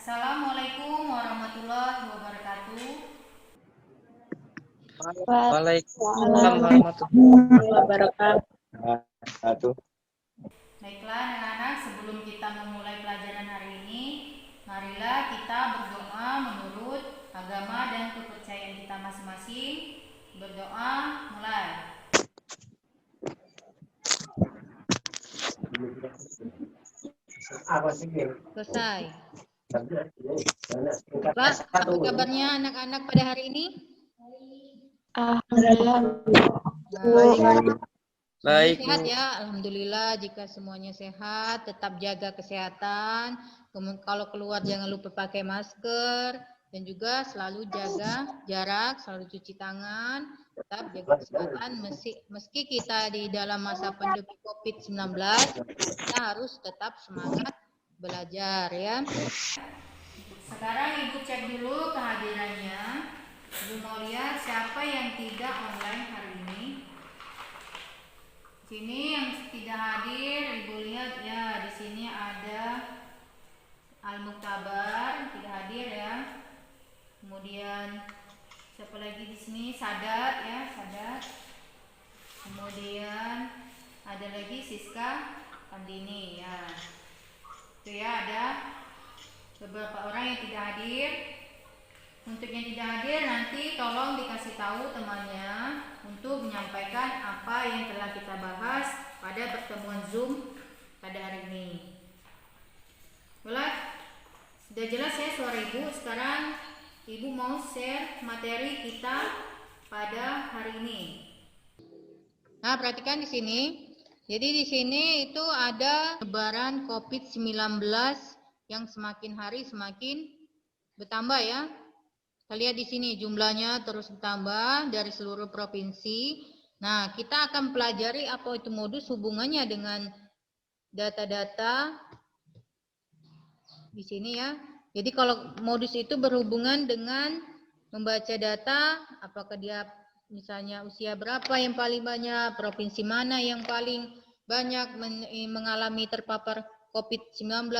Assalamualaikum warahmatullahi wabarakatuh. Waalaikumsalam Waalaikumsalam warahmatullahi wabarakatuh. Baiklah anak-anak, sebelum kita memulai pelajaran hari ini, marilah kita berdoa menurut agama dan kepercayaan kita masing-masing. Berdoa, mulai. Selesai. Pak, apa kabarnya anak-anak pada hari ini? Alhamdulillah. Baik. Sehat ya, alhamdulillah. Jika semuanya sehat, tetap jaga kesehatan. Kalau keluar jangan lupa pakai masker dan juga selalu jaga jarak, selalu cuci tangan, tetap jaga kesehatan. Meski kita di dalam masa pandemi COVID-19, kita harus tetap semangat belajar ya. Sekarang Ibu cek dulu kehadirannya. Ibu mau lihat siapa yang tidak online hari ini. Sini yang tidak hadir, Ibu lihat ya, di sini ada Al-Muktabar tidak hadir ya. Kemudian siapa lagi di sini? Sadat ya, Sadat. Kemudian ada lagi Siska Pandini ya. Itu ya, ada beberapa orang yang tidak hadir. Untuk yang tidak hadir nanti tolong dikasih tahu temannya untuk menyampaikan apa yang telah kita bahas pada pertemuan Zoom pada hari ini. Boleh? Sudah jelas ya suara Ibu. Sekarang Ibu mau share materi kita pada hari ini. Nah, perhatikan di sini. Jadi di sini itu ada penyebaran COVID-19 yang semakin hari semakin bertambah ya. Kita lihat di sini jumlahnya terus bertambah dari seluruh provinsi. Nah, kita akan pelajari apa itu modus, hubungannya dengan data-data di sini ya. Jadi kalau modus itu berhubungan dengan membaca data, apakah dia misalnya usia berapa yang paling banyak, provinsi mana yang paling banyak mengalami terpapar COVID-19,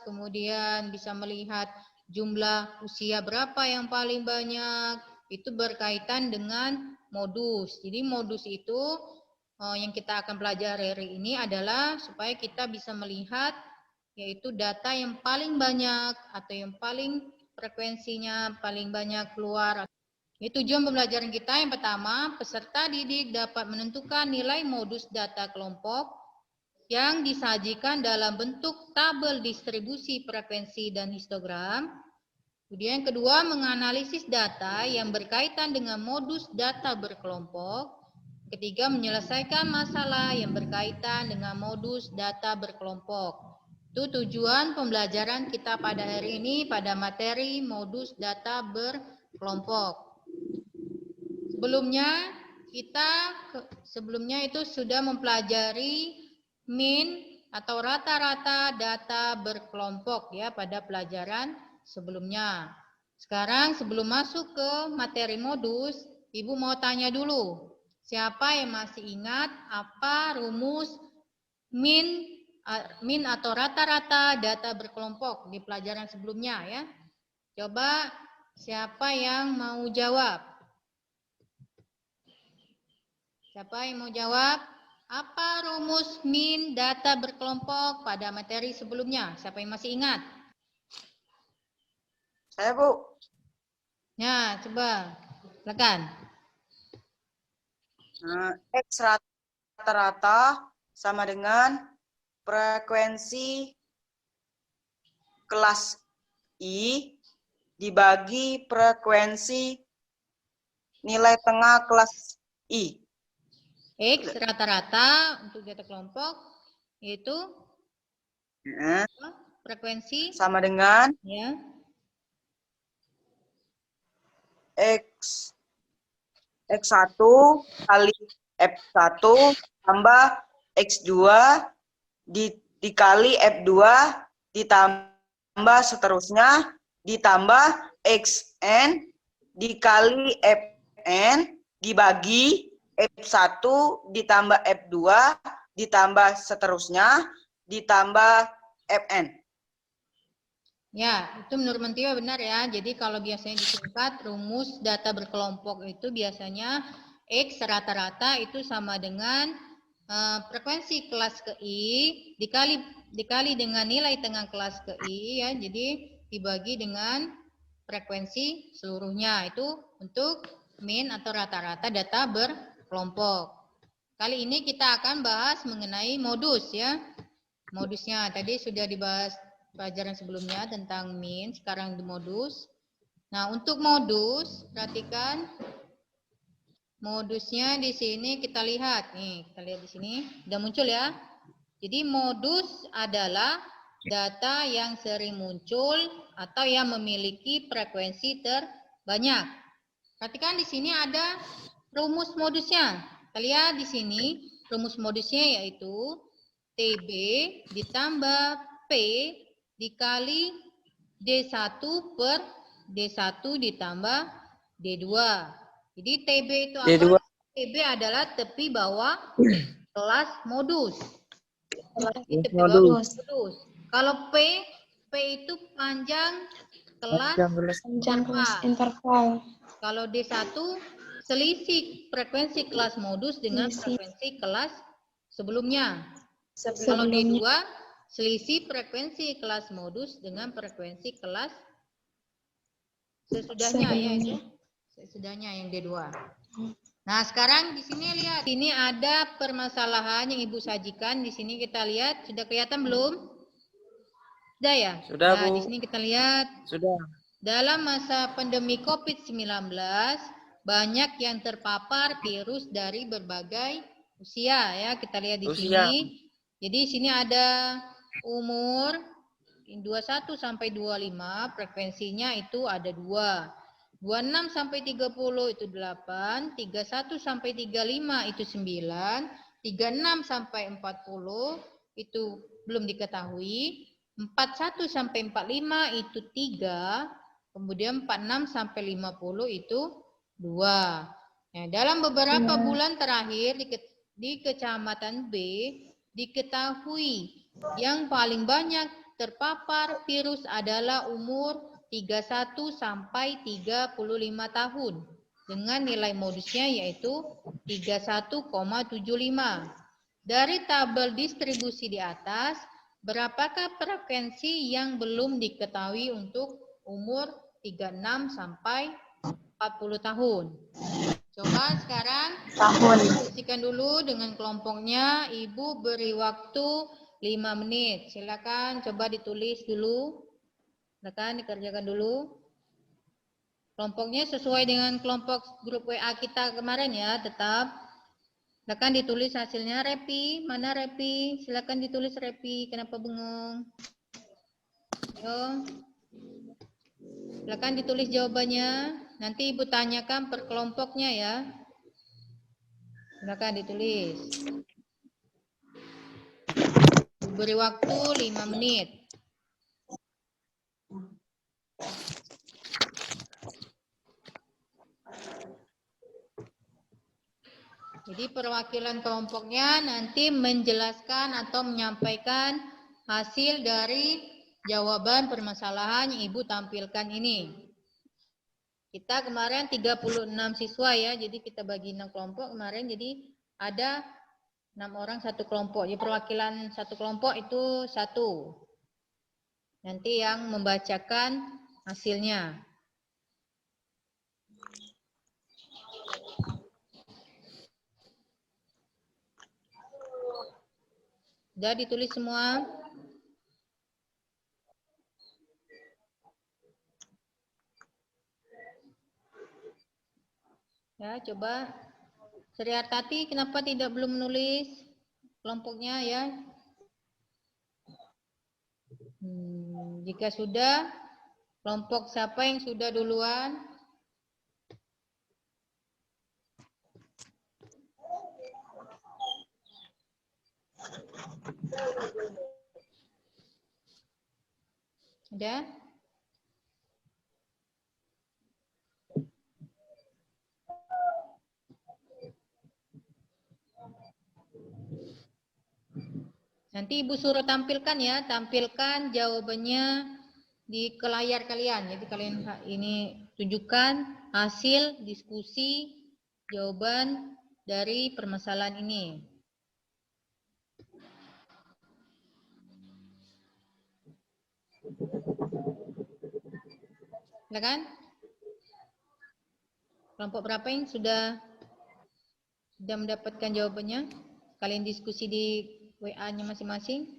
kemudian bisa melihat jumlah usia berapa yang paling banyak, itu berkaitan dengan modus. Jadi modus itu yang kita akan pelajari hari ini adalah supaya kita bisa melihat yaitu data yang paling banyak atau yang paling frekuensinya paling banyak keluar. Itu tujuan pembelajaran kita. Yang pertama, peserta didik dapat menentukan nilai modus data kelompok yang disajikan dalam bentuk tabel distribusi frekuensi dan histogram. Kemudian yang kedua, menganalisis data yang berkaitan dengan modus data berkelompok. Ketiga, menyelesaikan masalah yang berkaitan dengan modus data berkelompok. Itu tujuan pembelajaran kita pada hari ini pada materi modus data berkelompok. Sebelumnya itu sudah mempelajari mean atau rata-rata data berkelompok ya pada pelajaran sebelumnya. Sekarang sebelum masuk ke materi modus, Ibu mau tanya dulu. Siapa yang masih ingat apa rumus mean atau rata-rata data berkelompok di pelajaran sebelumnya ya? Coba siapa yang mau jawab? Siapa yang mau jawab? Apa rumus mean data berkelompok pada materi sebelumnya? Siapa yang masih ingat? Saya, Bu. Ya, coba. Silakan. X rata-rata sama dengan frekuensi kelas I dibagi frekuensi nilai tengah kelas I. X rata-rata untuk data kelompok yaitu frekuensi sama dengan ya X1 kali F1 tambah X2 dikali F2 ditambah seterusnya ditambah Xn dikali Fn dibagi F1 ditambah F2 ditambah seterusnya ditambah Fn. Ya, itu menurut Menteri benar ya. Jadi kalau biasanya disingkat rumus data berkelompok itu biasanya X rata-rata itu sama dengan frekuensi kelas ke I dikali dengan nilai tengah kelas ke I ya. Jadi dibagi dengan frekuensi seluruhnya itu untuk mean atau rata-rata data berkelompok. Kali ini kita akan bahas mengenai modus ya. Modusnya tadi sudah dibahas pelajaran sebelumnya tentang mean, sekarang di modus. Nah, untuk modus, perhatikan modusnya di sini kita lihat. Nih, kita lihat di sini. Udah muncul ya. Jadi modus adalah data yang sering muncul atau yang memiliki frekuensi terbanyak. Perhatikan di sini ada rumus modusnya. Kita lihat di sini rumus modusnya yaitu TB ditambah P dikali D1 per D1 ditambah D2. Jadi TB itu apa? D2. TB adalah tepi bawah kelas modus. Tepi Modus. bawah modus. Kalau P itu panjang kelas Panjang kelas interval. Kalau D1 selisih frekuensi kelas modus dengan Selisih. frekuensi kelas sebelumnya. Kalau Sebelumnya. D2 selisih frekuensi kelas modus dengan frekuensi kelas sesudahnya ya itu. Sesudahnya yang D2. Nah, sekarang di sini lihat. Ini ada permasalahan yang Ibu sajikan. Di sini kita lihat sudah kelihatan belum? Sudah ya? Sudah, Nah, Bu. di sini kita lihat Sudah. dalam masa pandemi COVID-19, banyak yang terpapar virus dari berbagai usia ya. Kita lihat di Usia. sini. Jadi di sini ada umur 21 sampai 25, frekuensinya itu ada 2. 26 sampai 30 itu 8, 31 sampai 35 itu 9, 36 sampai 40 itu belum diketahui, 41 sampai 45 itu 3, kemudian 46 sampai 50 itu 2. Nah, dalam beberapa bulan terakhir di Kecamatan B diketahui yang paling banyak terpapar virus adalah umur 31 sampai 35 tahun dengan nilai modusnya yaitu 31,75. Dari tabel distribusi di atas, berapakah frekuensi yang belum diketahui untuk umur 36 sampai 40 tahun? Coba sekarang diskusikan dulu dengan kelompoknya. Ibu beri waktu 5 menit. Silakan coba ditulis dulu. Silakan dikerjakan dulu. Kelompoknya sesuai dengan kelompok grup WA kita kemarin ya, tetap. Silakan ditulis hasilnya. Repi, mana Repi? Silakan ditulis Repi. Kenapa bengong? Ayo. Silakan ditulis jawabannya. Nanti Ibu tanyakan per kelompoknya ya. Silakan ditulis. Beri waktu 5 menit. Jadi perwakilan kelompoknya nanti menjelaskan atau menyampaikan hasil dari jawaban permasalahan yang Ibu tampilkan ini. Kita kemarin 36 siswa ya, jadi kita bagi 6 kelompok kemarin, jadi ada 6 orang satu kelompok. Jadi perwakilan satu kelompok itu 1. Nanti yang membacakan hasilnya. Sudah ditulis semua? Ya, coba. Sri Hartati, kenapa tidak belum menulis kelompoknya ya? Jika sudah, kelompok siapa yang sudah duluan? Sudah? Nanti Ibu suruh tampilkan ya, tampilkan jawabannya ke layar kalian. Jadi kalian ini tunjukkan hasil diskusi jawaban dari permasalahan ini. Silakan. Kelompok berapa yang sudah mendapatkan jawabannya? Kalian diskusi di WA-nya masing-masing.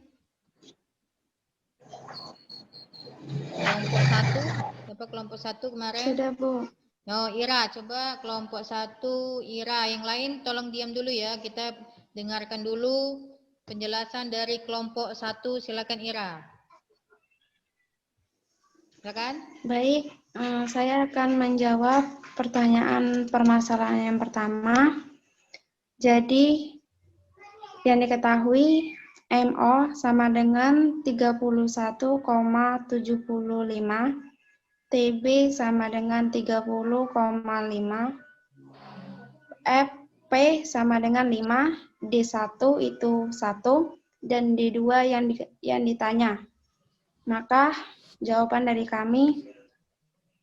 Kelompok 1, siapa kelompok 1 kemarin? Sudah, Bu. Oh, Ira, coba kelompok 1, Ira. Yang lain tolong diam dulu ya. Kita dengarkan dulu penjelasan dari kelompok 1. Silakan Ira. Silakan. Baik, saya akan menjawab pertanyaan permasalahan yang pertama. Jadi, yang diketahui MO sama dengan 31,75, TB sama dengan 30,5, FP sama dengan 5, D1 itu 1, dan D2 yang ditanya. Maka jawaban dari kami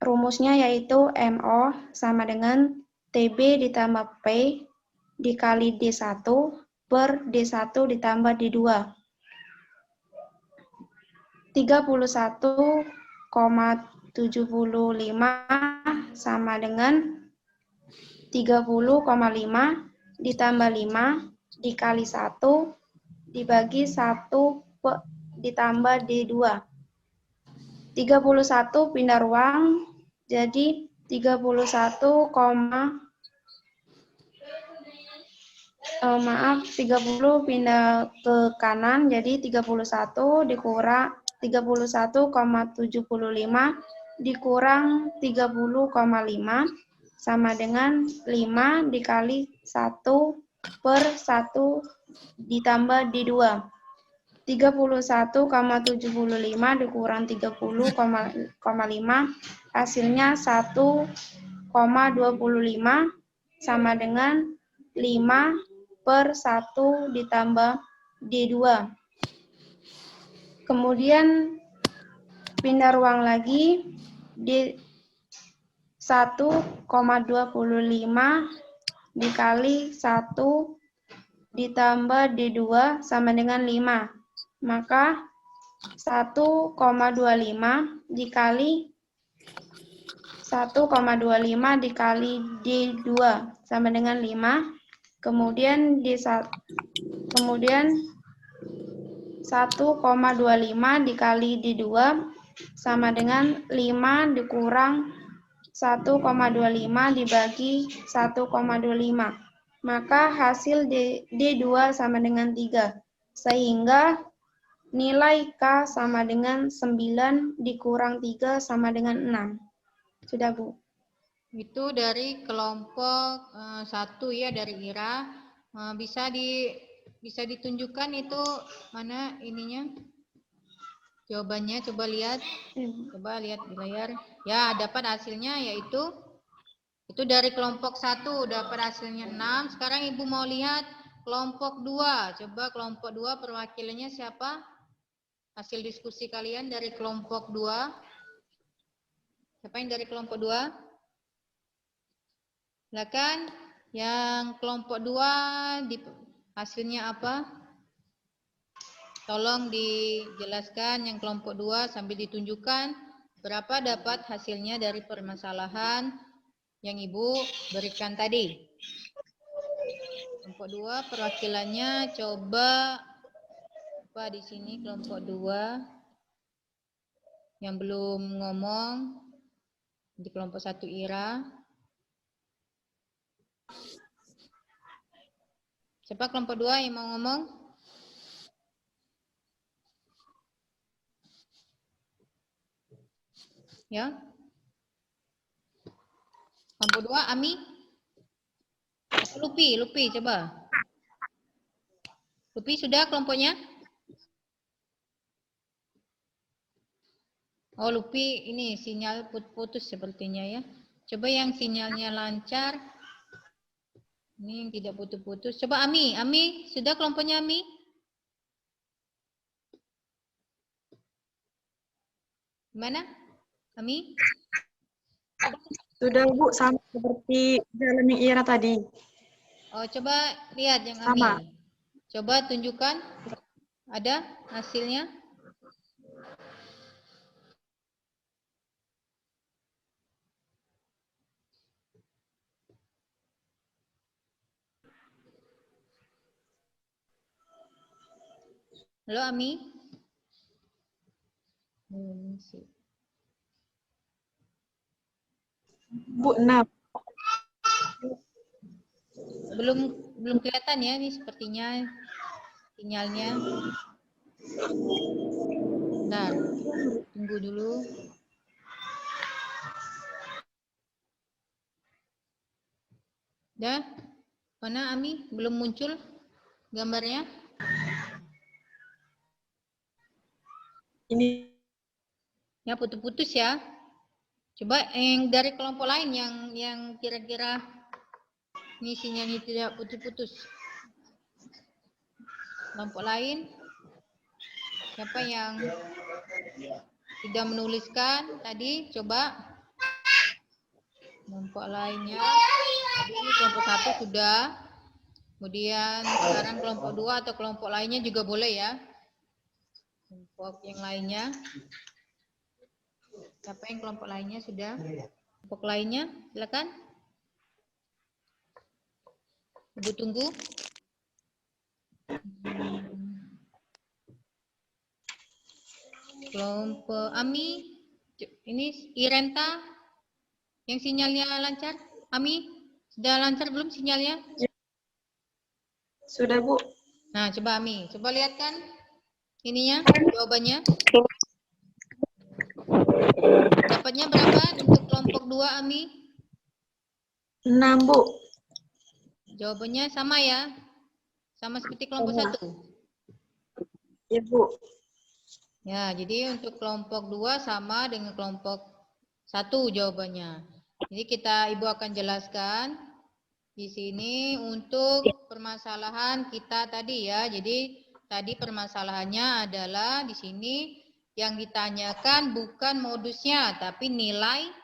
rumusnya yaitu MO sama dengan TB ditambah P dikali D1 per D1 ditambah D2. 31,75 sama dengan 30,5 ditambah 5 dikali 1 dibagi 1 ditambah D2. 31 pindah ruang, jadi 30 pindah ke kanan, jadi 31 dikurang 31,75 dikurang 30,5 sama dengan 5 dikali 1 per 1 ditambah D2. 31,75 dikurang 30,5 hasilnya 1,25 sama dengan 5 per 1 ditambah D2. Kemudian pindah ruang lagi, D1,25 dikali 1 ditambah D2 sama dengan 5. Maka 1,25 dikali D2 sama dengan 5. Kemudian 1,25 dikali D2 sama dengan 5 dikurang 1,25 dibagi 1,25. Maka hasil D2 sama dengan 3. Sehingga nilai K sama dengan 9 dikurang 3 sama dengan 6. Sudah, Bu. Itu dari kelompok 1 ya, dari Ira. Bisa ditunjukkan itu mana ininya? Jawabannya coba lihat. Coba lihat di layar. Ya, dapat hasilnya yaitu itu dari kelompok 1 dapat hasilnya 6. Sekarang Ibu mau lihat kelompok 2. Coba kelompok 2 perwakilannya siapa? Hasil diskusi kalian dari kelompok 2. Siapa yang dari kelompok 2? Silakan. Yang kelompok 2 hasilnya apa? Tolong dijelaskan yang kelompok 2 sambil ditunjukkan berapa dapat hasilnya dari permasalahan yang Ibu berikan tadi. Kelompok 2 perwakilannya coba apa di sini kelompok 2 yang belum ngomong di kelompok 1 Ira. Siapa kelompok 2 yang mau ngomong? Ya. Kelompok 2 Ami? Lupi coba. Lupi sudah kelompoknya? Oh, Lupi ini sinyal putus sepertinya ya. Coba yang sinyalnya lancar. Ini yang tidak putus-putus. Coba Ami sudah kelompoknya Ami? Gimana? Ami? Sudah Bu, sama seperti jalan yang Ira tadi. Oh, coba lihat yang Sama. Ami. Coba tunjukkan. Ada hasilnya? Halo, Ami? Bu, 6. Belum kelihatan ya, ini sepertinya sinyalnya. Bentar, tunggu dulu. Dah? Mana Ami? Belum muncul gambarnya? Ini Ya, putus-putus ya. Coba yang dari kelompok lain yang kira-kira ini sinyalnya tidak putus-putus. Kelompok lain? Siapa yang tidak menuliskan tadi? Coba. Kelompok lainnya. Tadi ini kelompok 1 sudah. Kemudian sekarang kelompok 2 atau kelompok lainnya juga boleh ya. Kelompok yang lainnya. Siapa yang kelompok lainnya sudah? Kelompok lainnya, silakan. Ibu tunggu. Kelompok Ami, ini Irenta, yang sinyalnya lancar. Ami, sudah lancar belum sinyalnya? sudah Bu. Nah, coba Ami, coba lihatkan ininya, jawabannya. Dapatnya berapa untuk kelompok 2, Ami? 6 Bu. Jawabannya sama ya? Sama seperti kelompok Sama. 1. Ya Bu. Ya, jadi untuk kelompok 2 sama dengan kelompok 1 jawabannya. Jadi Ibu akan jelaskan di sini untuk permasalahan kita tadi ya. Jadi tadi permasalahannya adalah di sini yang ditanyakan bukan modusnya, tapi nilainya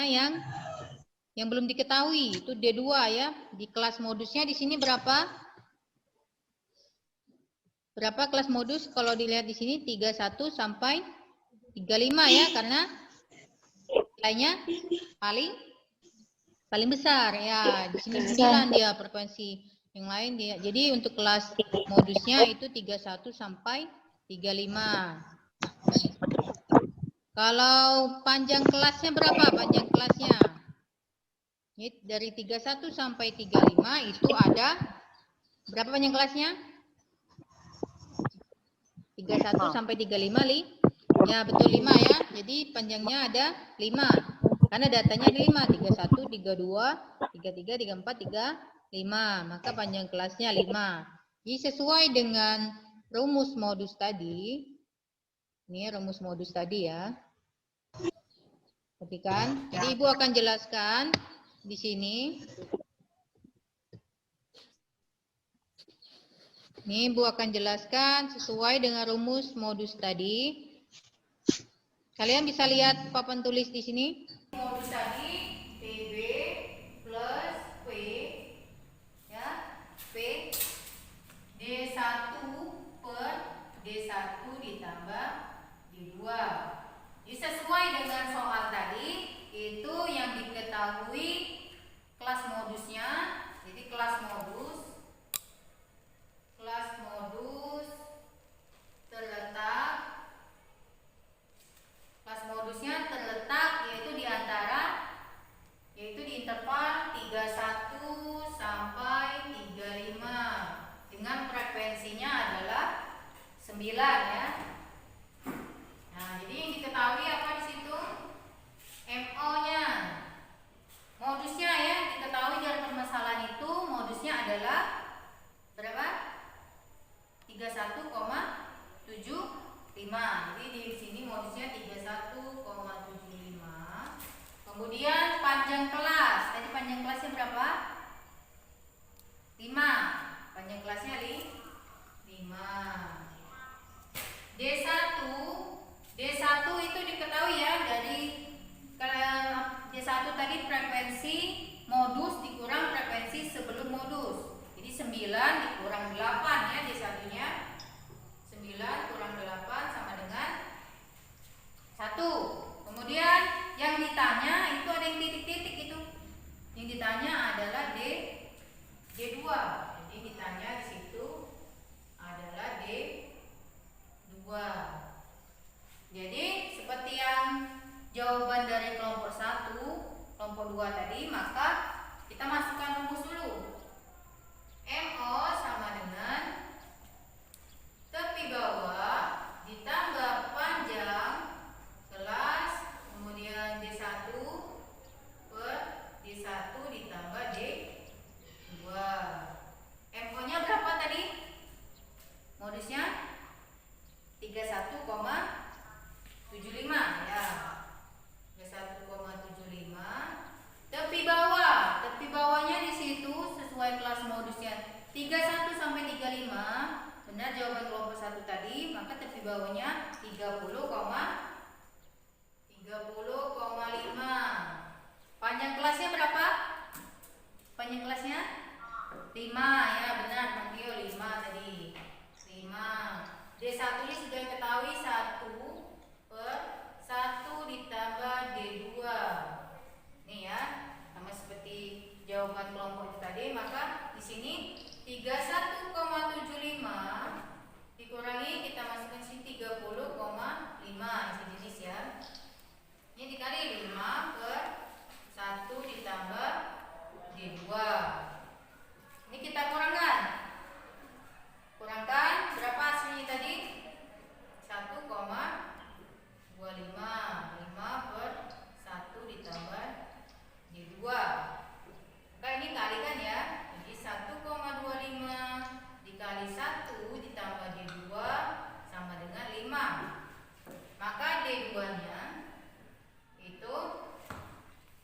yang belum diketahui. Itu D2 ya. Di kelas modusnya di sini berapa? Berapa kelas modus? Kalau dilihat di sini 31 sampai 35 ya, karena nilainya paling besar ya. Di sini 9 dia frekuensi. Yang lain dia. Jadi untuk kelas modusnya itu 31 sampai 35. Kalau panjang kelasnya berapa? Panjang kelasnya ini dari 31 sampai 35 itu ada berapa panjang kelasnya? 31 sampai 35 ya betul 5 ya. Jadi panjangnya ada 5. Karena datanya ada 5, 31, 32, 33, 34, 35. Maka panjang kelasnya 5. Jadi sesuai dengan rumus modus tadi. Ini rumus modus tadi ya. Perhatikan. Jadi Ibu akan jelaskan di sini. Ini Ibu akan jelaskan sesuai dengan rumus modus tadi. Kalian bisa lihat papan tulis di sini. Modus tadi PB plus P ya, P D1 per D1 ditambah D2. Jadi sesuai dengan soal tadi itu yang diketahui kelas modusnya. Jadi kelas modus terletak yaitu di interval 31 sampai 35 dengan frekuensinya adalah 9 ya. Nah, jadi yang diketahui apa di situ? MO-nya. Modusnya ya, diketahui dari permasalahan itu modusnya adalah berapa? 31,75. Jadi di sini modusnya 31,75. Kemudian panjang kelas. Tadi panjang kelasnya berapa? 5. Panjang kelasnya 5. D1 9 dikurang 8 ya, D1-nya. 9 kurang 8 sama dengan 1. Kemudian yang ditanya itu ada yang titik-titik itu. Yang ditanya adalah D2. Jadi ditanya di situ adalah D2. Jadi seperti yang jawaban dari kelompok 1, kelompok 2 tadi, maka kita masukkan rumus dulu. MO sama dengan tepi bawah ditambah panjang kelas, kemudian D1 per D1 ditambah D2. MO-nya berapa tadi? Modusnya 31,75 ya. 31,75. Tepi bawahnya di situ sesuai kelas modusnya 31 sampai 35. Benar jawaban kelompok 1 tadi, maka tepi bawahnya 30,5. Panjang kelasnya berapa? Panjang kelasnya 5 ya, benar Mantio 5 tadi. 5. D1-nya sudah ketahui 1 per 1 ditambah D2. Nih ya, sama seperti jawaban kelompok itu tadi, maka di sini 31,75 dikurangi, kita masukkan sini 30,5 sejenis ya. Ini dikali 5 per 1 ditambah D2. Ini kita kurangkan. Kurangkan berapa hasilnya tadi? 1,25. 5 per 1 ditambah D2. Maka ini kalikan ya. Jadi 1,25 dikali 1 ditambah D2 sama dengan 5. Maka D2-nya itu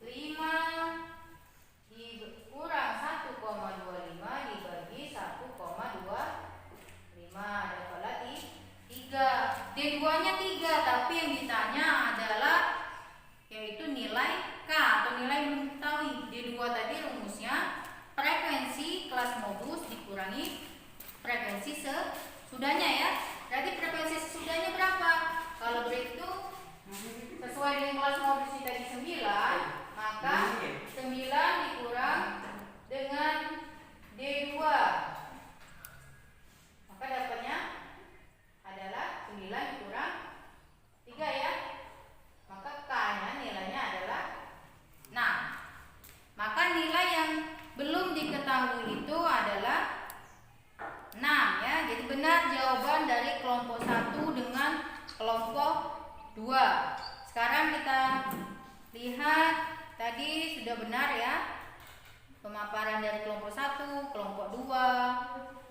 5 dikurang 1,25 dibagi 1,25. Dapatlah 3. D2-nya 3, tapi yang ditanya adalah yaitu nilai K atau nilai belum diketahui. D2 tadi rumusnya frekuensi kelas modus dikurangi frekuensi sesudahnya ya. Berarti frekuensi sesudahnya berapa? Kalau begitu sesuai dengan kelas modus tadi 9, maka 9 dikurang dengan D2. Maka dapatnya adalah 9 dikurang 3 ya. Maka K-nya nilainya adalah 6. Maka nilai yang belum diketahui itu adalah 6 ya. Jadi benar jawaban dari kelompok 1 dengan kelompok 2. Sekarang kita lihat tadi sudah benar ya. Pemaparan dari kelompok 1, kelompok 2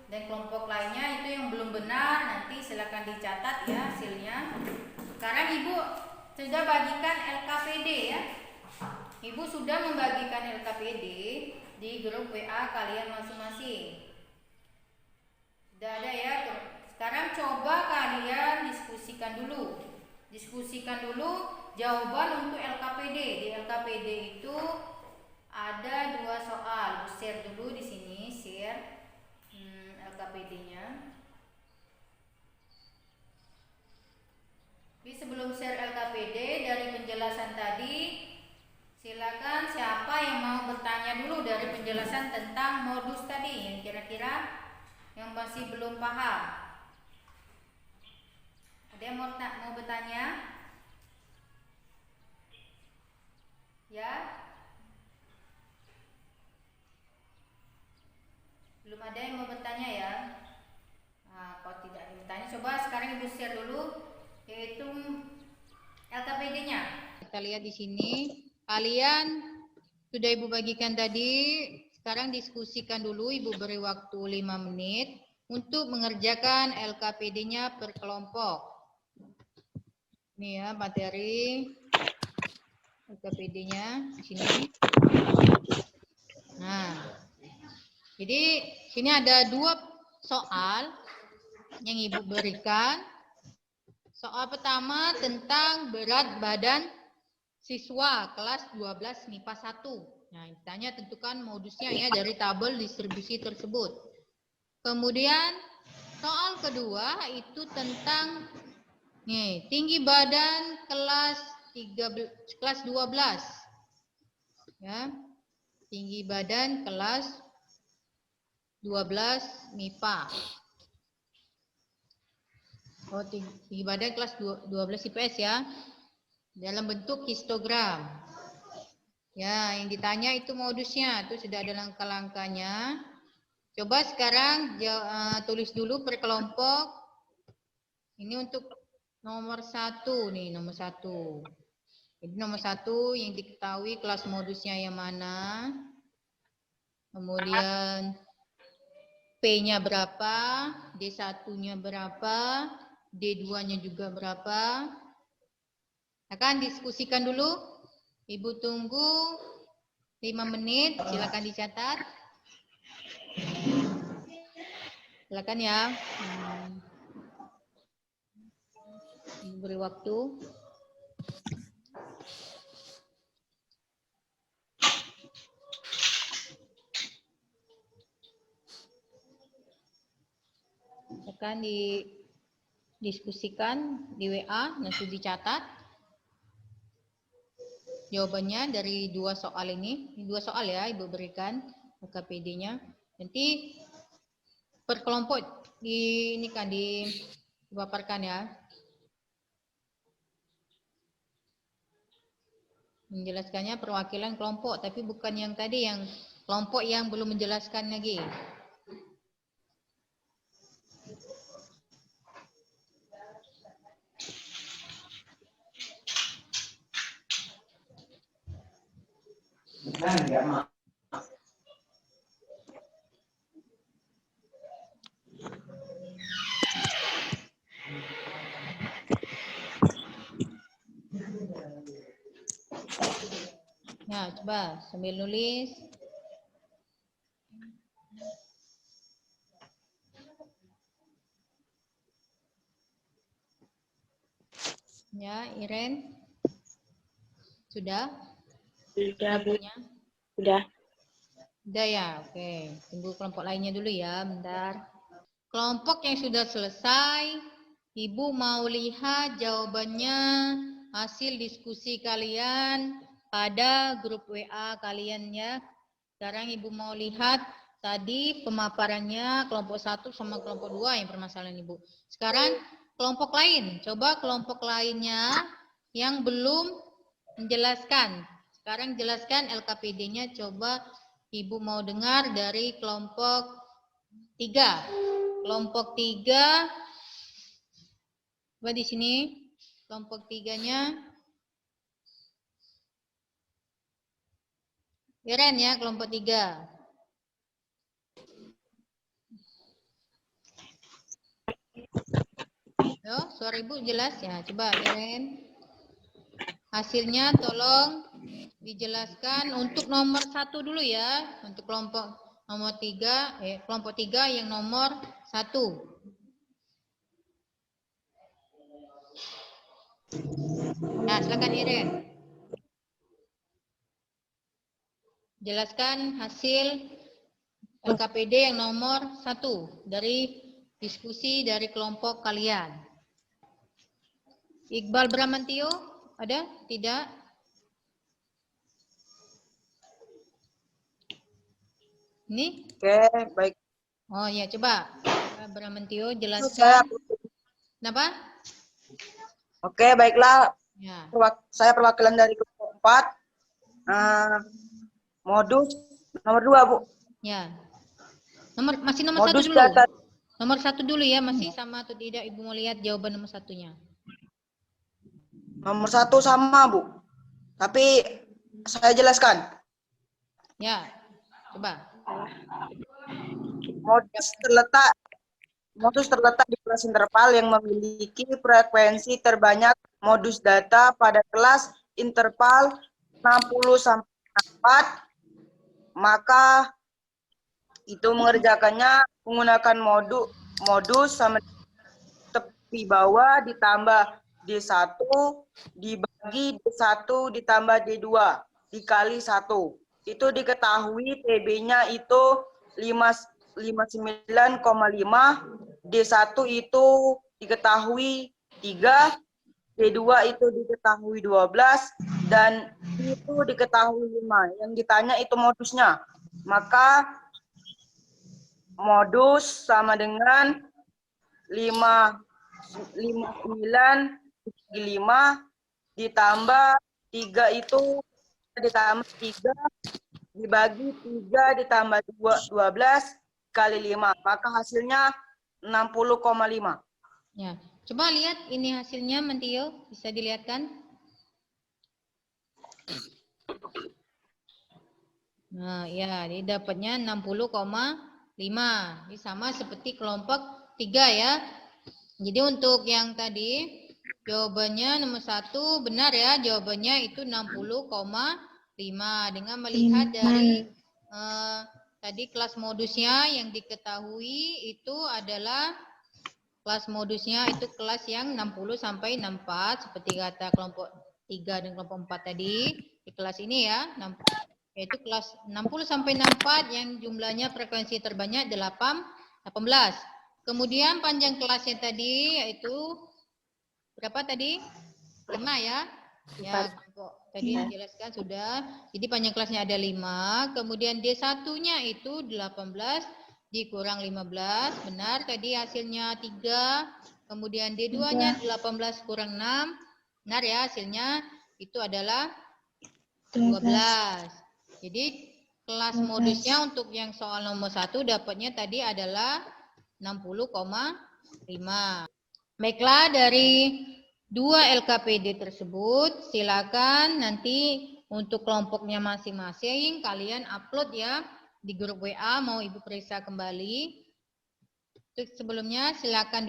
dan kelompok lainnya itu yang belum benar, nanti silakan dicatat ya hasilnya. Sekarang Ibu sudah bagikan LKPD ya. Ibu sudah membagikan LKPD di grup WA kalian masing-masing. Sudah ada ya. Sekarang coba kalian diskusikan dulu. Diskusikan dulu jawaban untuk LKPD. Di LKPD itu ada 2 soal. Share dulu di sini, share LKPD-nya. Tapi sebelum share LKPD dari penjelasan tadi, silakan siapa yang mau bertanya dulu dari penjelasan tentang modus tadi yang kira-kira yang masih belum paham. Ada yang mau bertanya? Ya? Belum ada yang mau bertanya ya? Nah, kalau tidak ada yang bertanya, coba sekarang Ibu share dulu yaitu LKPD-nya. Kita lihat di sini, kalian sudah Ibu bagikan tadi. Sekarang diskusikan dulu, Ibu beri waktu 5 menit untuk mengerjakan LKPD-nya per kelompok. Ini ya materi LKPD-nya di sini. Nah, jadi sini ada 2 soal yang Ibu berikan. Soal pertama tentang berat badan siswa kelas 12 MIPA 1. Nah, ditanya tentukan modusnya ya dari tabel distribusi tersebut. Kemudian soal kedua itu tentang tinggi badan kelas 12. Ya. Tinggi badan kelas 12 MIPA. Oh, tinggi badan kelas 12 IPS ya. Dalam bentuk histogram. Ya, yang ditanya itu modusnya, itu sudah ada langkah-langkahnya. Coba sekarang tulis dulu per kelompok. Ini untuk nomor 1 nih, nomor 1. Jadi nomor 1 yang diketahui kelas modusnya yang mana. Kemudian P-nya berapa, D1-nya berapa, D2-nya juga berapa. Akan diskusikan dulu. Ibu tunggu 5 menit, silakan dicatat. Silakan ya. Beri waktu. Akan didiskusikan di WA, nanti dicatat. Jawabannya dari 2 soal ini. 2 soal ya Ibu berikan LKPD-nya. Nanti per kelompok dipaparkan ya. Menjelaskannya perwakilan kelompok, tapi bukan yang tadi, yang kelompok yang belum menjelaskan lagi. Nah, coba sambil nulis. Ya, Iren. Sudah? Sudah, Bu. Kelompoknya? Sudah. Sudah ya, oke. Tunggu kelompok lainnya dulu ya, bentar. Kelompok yang sudah selesai, Ibu mau lihat jawabannya, hasil diskusi kalian pada grup WA kalian ya. Sekarang Ibu mau lihat tadi pemaparannya kelompok 1 sama kelompok 2 yang permasalahan Ibu. Sekarang kelompok lain, coba kelompok lainnya yang belum menjelaskan. Sekarang jelaskan LKPD-nya, coba Ibu mau dengar dari kelompok 3. Kelompok 3, coba di sini kelompok 3-nya. Iren ya, kelompok 3. Yo, suara Ibu jelas ya. Coba Iren. Hasilnya tolong dijelaskan untuk nomor 1 dulu ya. Untuk kelompok nomor 3, kelompok 3 yang nomor 1. Nah, silakan Iren. Jelaskan hasil LKPD yang nomor 1 dari diskusi dari kelompok kalian. Iqbal Bramantio, ada? Tidak? Ini? Oke, baik. Oh ya, coba. Bramantio Saya, jelaskan. Kenapa? oke, baiklah. Ya. Saya perwakilan dari kelompok 4. Modus nomor 2, Bu. Ya. Masih nomor 1 Modus dulu. data. Nomor 1 dulu ya, masih sama atau tidak Ibu mau lihat jawaban nomor 1-nya. Nomor 1 sama, Bu. Tapi saya jelaskan. Ya. Coba. Modus terletak di kelas interval yang memiliki frekuensi terbanyak modus data pada kelas interval 60 sampai 4, maka itu mengerjakannya menggunakan modus sama tepi bawah ditambah D1 dibagi D1 ditambah D2 dikali 1. Itu diketahui TB-nya itu 5 59,5, D1 itu diketahui 3, D2 itu diketahui 12, dan itu diketahui 5. Yang ditanya itu modusnya. Maka modus sama dengan 59 5 ditambah 3 itu ditambah 3 dibagi 3 ditambah 12 kali 5. Maka hasilnya 60,5. Ya, coba lihat ini hasilnya, Mentio, bisa dilihatkan? Nah, ya, ini dapatnya 60,5. Ini sama seperti kelompok 3 ya. Jadi untuk yang tadi jawabannya nomor 1 benar ya, jawabannya itu 60,5 dengan melihat dari tadi kelas modusnya yang diketahui itu adalah kelas modusnya itu kelas yang 60 sampai 64 seperti kata kelompok 3 dan kelompok 4 tadi. Di kelas ini ya, yaitu kelas 60 sampai 64 yang jumlahnya frekuensi terbanyak 18. Kemudian panjang kelasnya tadi yaitu berapa tadi? 5 ya. Ya, tadi dijelaskan sudah. Jadi panjang kelasnya ada 5. Kemudian D1-nya itu 18 dikurang 15. Benar, tadi hasilnya 3. Kemudian D2-nya 18 kurang 6. Benar ya, hasilnya itu adalah 12. Jadi kelas modusnya untuk yang soal nomor 1 dapatnya tadi adalah 60,5. Baiklah, dari 2 LKPD tersebut silakan nanti untuk kelompoknya masing-masing kalian upload ya di grup WA, mau Ibu periksa kembali. Sebelumnya silakan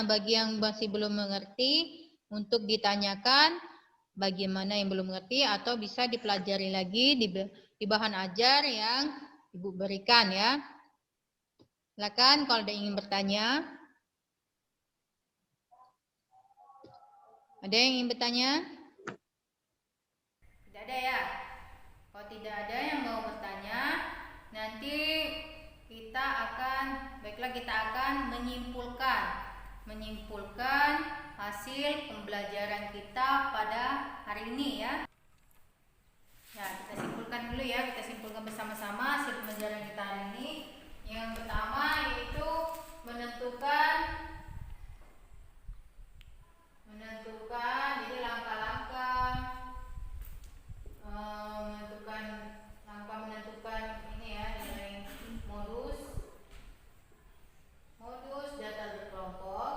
bagi yang masih belum mengerti untuk ditanyakan bagaimana yang belum mengerti atau bisa dipelajari lagi di bahan ajar yang Ibu berikan ya. Silakan kalau ada yang ingin bertanya. Ada yang ingin bertanya? Tidak ada ya? Kalau tidak ada yang mau bertanya, nanti kita akan menyimpulkan hasil pembelajaran kita pada hari ini ya. Ya, kita simpulkan dulu ya, kita simpulkan bersama-sama hasil pembelajaran kita hari ini. Yang pertama yaitu menentukan jadi langkah-langkah menentukan ini ya, nilai modus data berkelompok.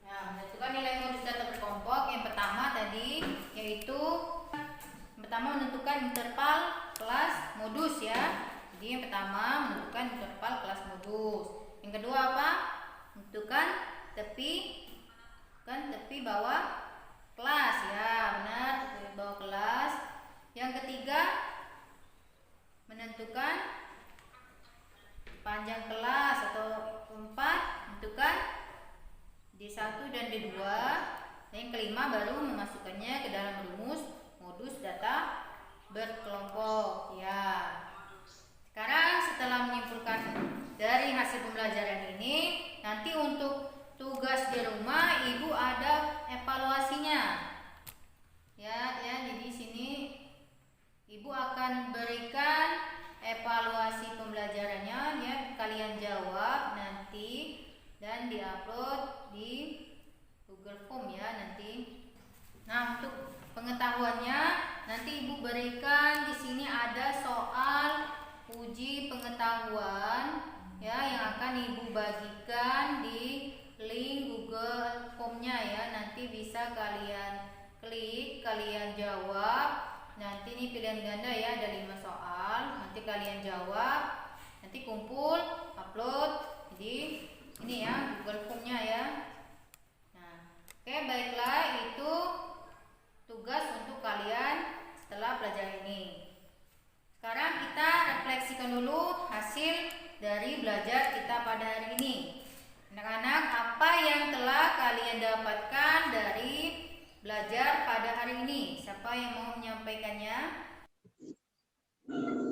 Ya, menentukan nilai modus data berkelompok yang pertama tadi yaitu menentukan interval kelas modus ya. Jadi yang pertama menentukan interval kelas modus. Yang kedua apa? Menentukan tepi bawah kelas ya, benar, tepi bawah kelas. Yang ketiga menentukan panjang kelas atau keempat menentukan D1 dan D2. Dan yang kelima baru memasukkannya ke dalam rumus modus data berkelompok ya. Sekarang setelah menyimpulkan dari hasil pembelajaran ini, nanti untuk tugas di rumah Ibu ada evaluasinya. Ya, jadi sini Ibu akan berikan evaluasi pembelajarannya ya, kalian jawab nanti dan diupload di Google Form ya nanti. Nah, untuk pengetahuannya nanti Ibu berikan di sini ada soal uji pengetahuan ya yang akan Ibu bagikan di link Google Form-nya ya. Nanti bisa kalian klik, kalian jawab. Nanti ini pilihan ganda ya, ada 5 soal. Nanti kalian jawab. Nanti kumpul, upload. Jadi ini ya Google Form-nya ya. Nah, oke, baiklah, itu tugas untuk kalian setelah pelajaran ini. Sekarang kita refleksikan dulu hasil dari belajar kita pada hari ini. Anak-anak, apa yang telah kalian dapatkan dari belajar pada hari ini? Siapa yang mau menyampaikannya?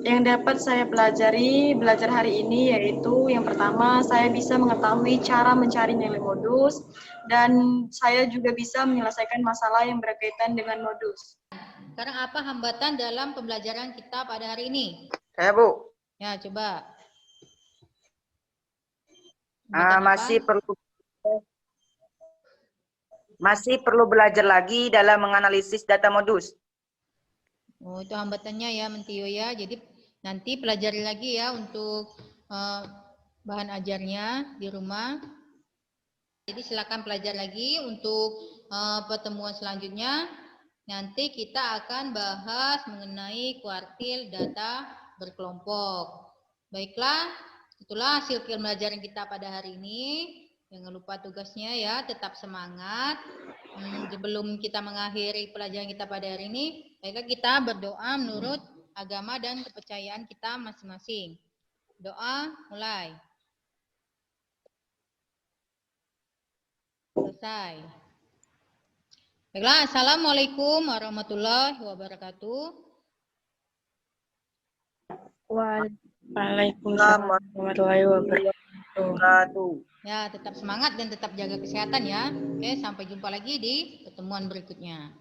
Yang dapat saya belajar hari ini yaitu yang pertama, saya bisa mengetahui cara mencari nilai modus, dan saya juga bisa menyelesaikan masalah yang berkaitan dengan modus. Sekarang apa hambatan dalam pembelajaran kita pada hari ini? Saya, Bu. Ya, coba. Hambatan apa? Masih perlu belajar lagi dalam menganalisis data modus. Oh, itu hambatannya ya, Mentio ya. Jadi nanti pelajari lagi ya untuk bahan ajarnya di rumah. Jadi silakan pelajari lagi untuk pertemuan selanjutnya. Nanti kita akan bahas mengenai kuartil data berkelompok. Baiklah, itulah hasil pembelajaran kita pada hari ini. Jangan lupa tugasnya ya, tetap semangat. Sebelum kita mengakhiri pelajaran kita pada hari ini, baiklah kita berdoa menurut agama dan kepercayaan kita masing-masing. Doa mulai. Selesai. Baiklah, Assalamualaikum warahmatullahi wabarakatuh. Waalaikumsalam warahmatullahi wabarakatuh. Ya, tetap semangat dan tetap jaga kesehatan ya. Oke, sampai jumpa lagi di pertemuan berikutnya.